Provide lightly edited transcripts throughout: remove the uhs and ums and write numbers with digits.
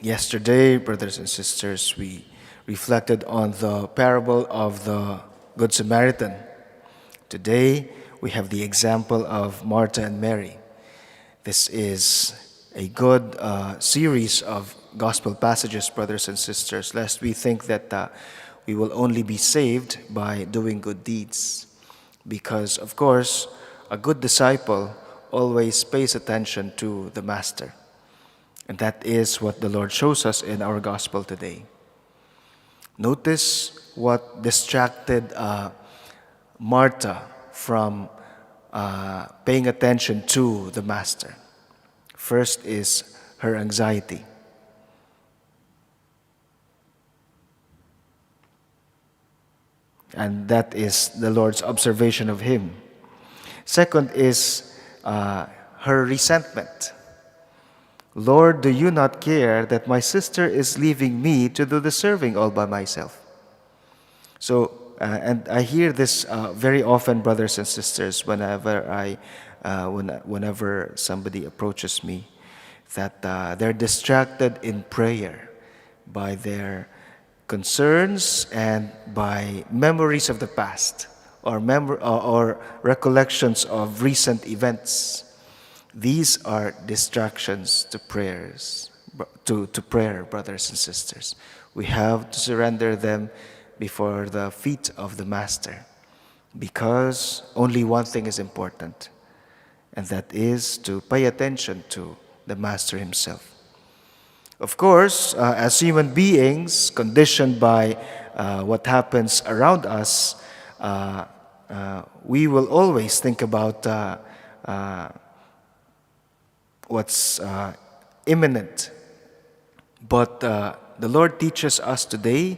Yesterday, brothers and sisters, we reflected on the parable of the Good Samaritan. Today, we have the example of Martha and Mary. This is a good series of gospel passages, brothers and sisters, lest we think that we will only be saved by doing good deeds. Because, of course, a good disciple always pays attention to the Master. And that is what the Lord shows us in our gospel today. Notice what distracted Martha from paying attention to the Master. First is her anxiety. And that is the Lord's observation of him. Second is her resentment. Lord, do you not care that my sister is leaving me to do the serving all by myself? So, and I hear this very often, brothers and sisters, whenever somebody approaches me, that they're distracted in prayer by their concerns and by memories of the past or recollections of recent events. These are distractions to prayer, brothers and sisters. We have to surrender them before the feet of the Master, because only one thing is important, and that is to pay attention to the Master himself. Of course, as human beings, conditioned by what happens around us, we will always think about what's imminent. But the Lord teaches us today,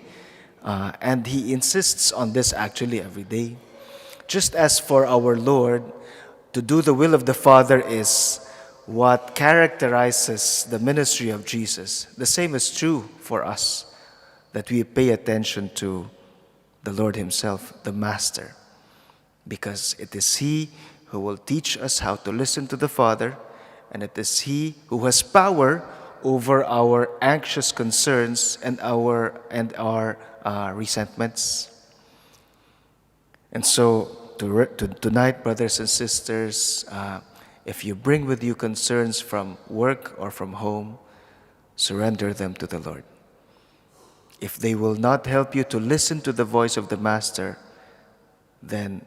and He insists on this actually every day. Just as for our Lord, to do the will of the Father is what characterizes the ministry of Jesus, the same is true for us, that we pay attention to the Lord Himself, the Master, because it is He who will teach us how to listen to the Father, and it is He who has power over our anxious concerns and our resentments. And so tonight, brothers and sisters, if you bring with you concerns from work or from home, surrender them to the Lord. If they will not help you to listen to the voice of the Master, then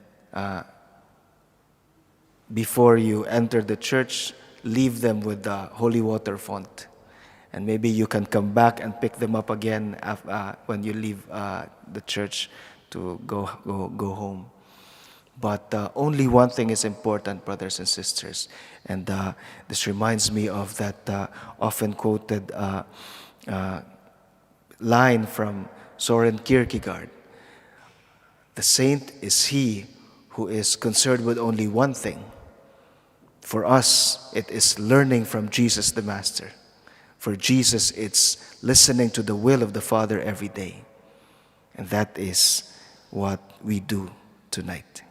before you enter the church, leave them with the holy water font. And maybe you can come back and pick them up again when you leave the church to go home. But only one thing is important, brothers and sisters. And this reminds me of that often quoted line from Soren Kierkegaard. The saint is he who is concerned with only one thing. For us, it is learning from Jesus the Master. For Jesus, it's listening to the will of the Father every day. And that is what we do tonight.